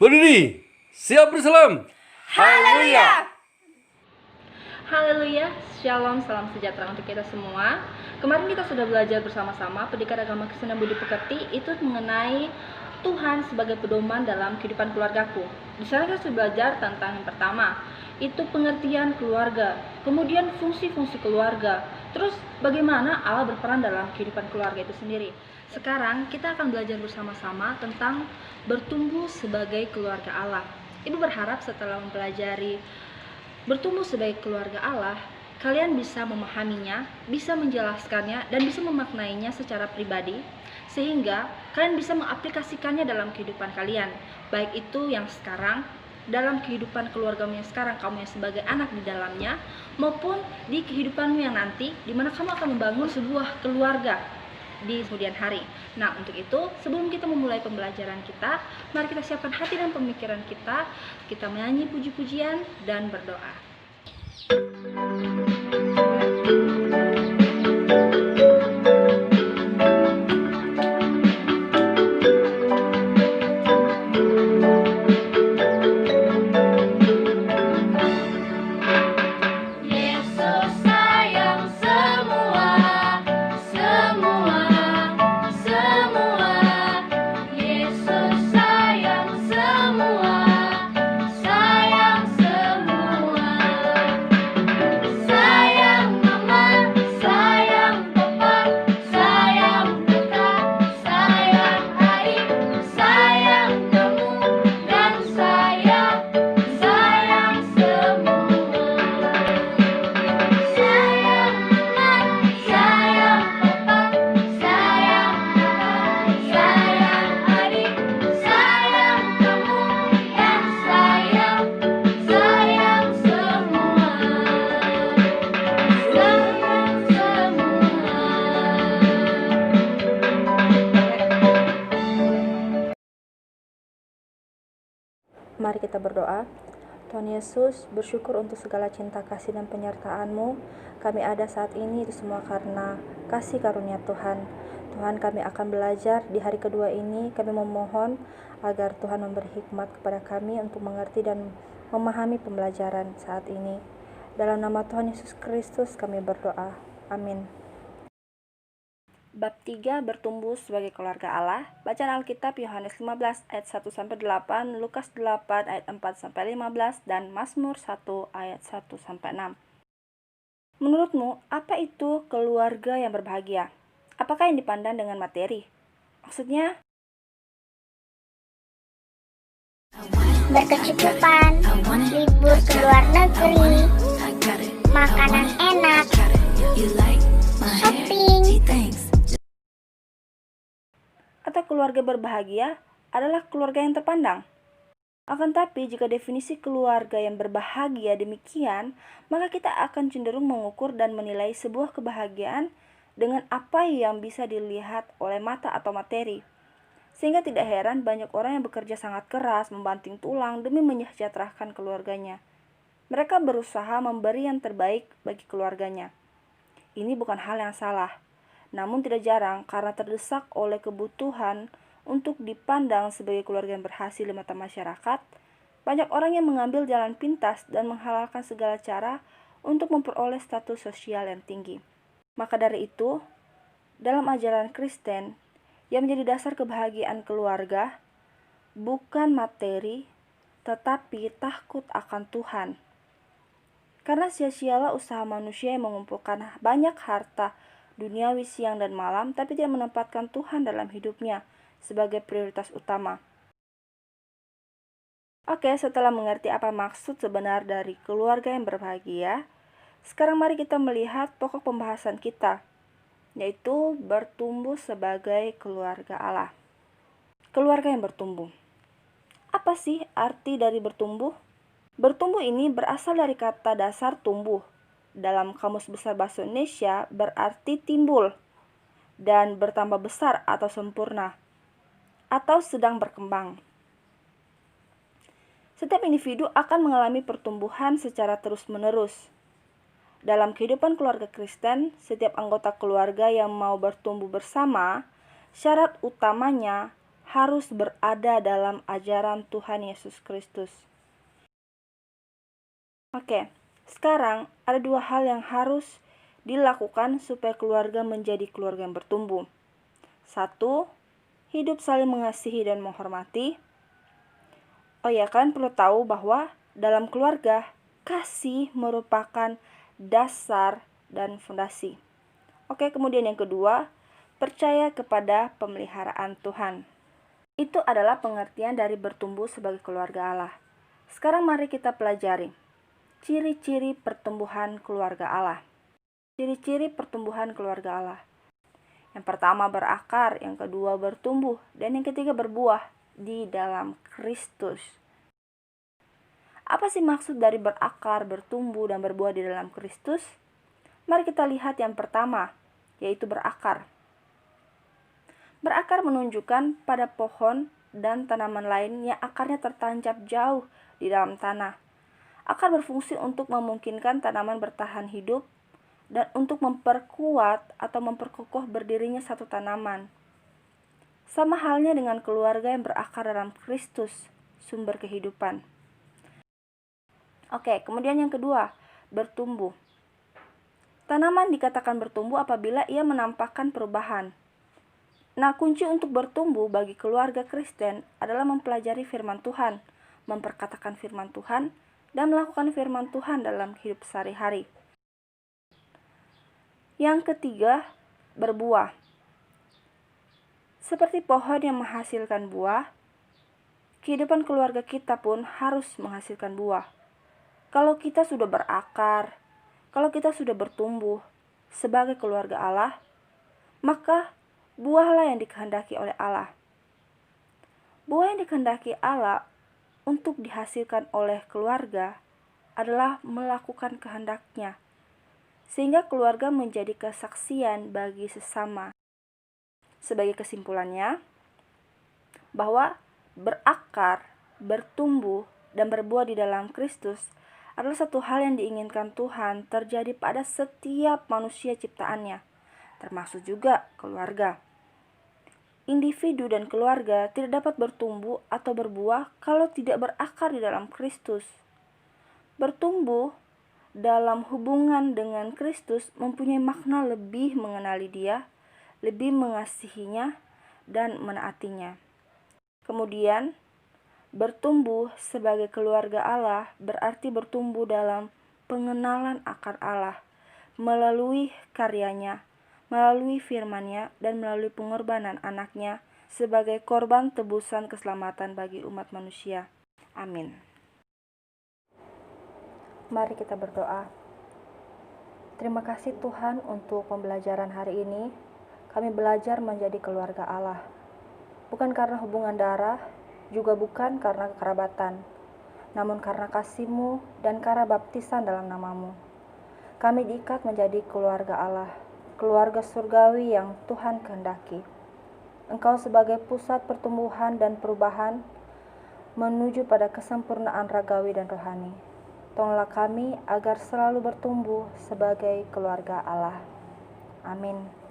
Berdiri, siap bersalam. Haleluya! Haleluya, shalom, salam sejahtera untuk kita semua. Kemarin kita sudah belajar bersama-sama Pendidikan Agama Kristen dan Budi Pekerti itu mengenai Tuhan sebagai pedoman dalam kehidupan keluargaku. Di sana kita sudah belajar tentang yang pertama, itu pengertian keluarga, kemudian fungsi-fungsi keluarga, terus bagaimana Allah berperan dalam kehidupan keluarga itu sendiri. Sekarang kita akan belajar bersama-sama tentang bertumbuh sebagai keluarga Allah. Ibu berharap setelah mempelajari bertumbuh sebagai keluarga Allah, kalian bisa memahaminya, bisa menjelaskannya, dan bisa memaknainya secara pribadi, sehingga kalian bisa mengaplikasikannya dalam kehidupan kalian, baik itu yang sekarang, dalam kehidupan keluargamu yang sekarang, kamu yang sebagai anak di dalamnya, maupun di kehidupanmu yang nanti, di mana kamu akan membangun sebuah keluarga di kemudian hari. Nah, untuk itu, sebelum kita memulai pembelajaran kita, mari kita siapkan hati dan pemikiran kita menyanyi puji-pujian dan berdoa. Mari kita berdoa. Tuhan Yesus, bersyukur untuk segala cinta kasih dan penyertaan-Mu. Kami ada saat ini itu semua karena kasih karunia Tuhan. Tuhan, kami akan belajar di hari kedua ini. Kami memohon agar Tuhan memberi hikmat kepada kami untuk mengerti dan memahami pembelajaran saat ini. Dalam nama Tuhan Yesus Kristus kami berdoa. Amin. Bab 3, bertumbuh sebagai keluarga Allah. Bacaan Alkitab Yohanes 15 ayat 1-8, Lukas 8 ayat 4-15, dan Mazmur 1 ayat 1-6. Menurutmu, apa itu keluarga yang berbahagia? Apakah yang dipandang dengan materi? Maksudnya, berkecukupan, libur ke luar negeri, makanan enak, shopping. atau keluarga berbahagia adalah keluarga yang terpandang. Akan tapi, jika definisi keluarga yang berbahagia demikian, maka kita akan cenderung mengukur dan menilai sebuah kebahagiaan dengan apa yang bisa dilihat oleh mata atau materi. Sehingga tidak heran banyak orang yang bekerja sangat keras, membanting tulang demi menyejahterakan keluarganya. Mereka berusaha memberi yang terbaik bagi keluarganya. Ini bukan hal yang salah. Namun tidak jarang karena terdesak oleh kebutuhan untuk dipandang sebagai keluarga yang berhasil di mata masyarakat, banyak orang yang mengambil jalan pintas dan menghalalkan segala cara untuk memperoleh status sosial yang tinggi. Maka dari itu, dalam ajaran Kristen, yang menjadi dasar kebahagiaan keluarga bukan materi, tetapi takut akan Tuhan. Karena sia-sialah usaha manusia yang mengumpulkan banyak harta duniawi siang dan malam, tapi tidak menempatkan Tuhan dalam hidupnya sebagai prioritas utama. Oke, setelah mengerti apa maksud sebenar dari keluarga yang berbahagia, sekarang mari kita melihat pokok pembahasan kita, yaitu bertumbuh sebagai keluarga Allah. Keluarga yang bertumbuh. Apa sih arti dari bertumbuh? Bertumbuh ini berasal dari kata dasar tumbuh. Dalam Kamus Besar Bahasa Indonesia berarti timbul dan bertambah besar atau sempurna atau sedang berkembang. Setiap individu akan mengalami pertumbuhan secara terus-menerus. Dalam kehidupan keluarga Kristen, setiap anggota keluarga yang mau bertumbuh bersama, syarat utamanya harus berada dalam ajaran Tuhan Yesus Kristus. Oke, sekarang ada dua hal yang harus dilakukan supaya keluarga menjadi keluarga yang bertumbuh. Satu, hidup saling mengasihi dan menghormati. Oh ya, kalian perlu tahu bahwa dalam keluarga, kasih merupakan dasar dan fondasi. Oke, kemudian yang kedua, percaya kepada pemeliharaan Tuhan. Itu adalah pengertian dari bertumbuh sebagai keluarga Allah. Sekarang mari kita pelajari ciri-ciri pertumbuhan keluarga Allah. Ciri-ciri pertumbuhan keluarga Allah. Yang pertama berakar, yang kedua bertumbuh, dan yang ketiga berbuah di dalam Kristus. Apa sih maksud dari berakar, bertumbuh, dan berbuah di dalam Kristus? Mari kita lihat yang pertama, yaitu berakar. Berakar menunjukkan pada pohon dan tanaman lain yang akarnya tertancap jauh di dalam tanah. Akar berfungsi untuk memungkinkan tanaman bertahan hidup dan untuk memperkuat atau memperkokoh berdirinya satu tanaman. Sama halnya dengan keluarga yang berakar dalam Kristus, sumber kehidupan. Oke, kemudian yang kedua, bertumbuh. Tanaman dikatakan bertumbuh apabila ia menampakkan perubahan. Nah, kunci untuk bertumbuh bagi keluarga Kristen adalah mempelajari firman Tuhan, memperkatakan firman Tuhan, dan melakukan firman Tuhan dalam hidup sehari-hari. Yang ketiga, berbuah. Seperti pohon yang menghasilkan buah, kehidupan keluarga kita pun harus menghasilkan buah. Kalau kita sudah berakar, kalau kita sudah bertumbuh sebagai keluarga Allah, maka buahlah yang dikehendaki oleh Allah. Buah yang dikehendaki Allah untuk dihasilkan oleh keluarga adalah melakukan kehendak-Nya, sehingga keluarga menjadi kesaksian bagi sesama. Sebagai kesimpulannya, bahwa berakar, bertumbuh, dan berbuah di dalam Kristus adalah satu hal yang diinginkan Tuhan terjadi pada setiap manusia ciptaannya, termasuk juga keluarga. Individu dan keluarga tidak dapat bertumbuh atau berbuah kalau tidak berakar di dalam Kristus. Bertumbuh dalam hubungan dengan Kristus mempunyai makna lebih mengenali Dia, lebih mengasihinya, dan menaatinya. Kemudian, bertumbuh sebagai keluarga Allah berarti bertumbuh dalam pengenalan akan Allah melalui karyanya, melalui firman-Nya, dan melalui pengorbanan anak-Nya sebagai korban tebusan keselamatan bagi umat manusia. Amin. Mari kita berdoa. Terima kasih Tuhan untuk pembelajaran hari ini. Kami belajar menjadi keluarga Allah. Bukan karena hubungan darah, juga bukan karena kekerabatan, namun karena kasih-Mu dan karena baptisan dalam nama-Mu. Kami diikat menjadi keluarga Allah, keluarga surgawi yang Tuhan kehendaki. Engkau sebagai pusat pertumbuhan dan perubahan menuju pada kesempurnaan ragawi dan rohani. Tolonglah kami agar selalu bertumbuh sebagai keluarga Allah. Amin.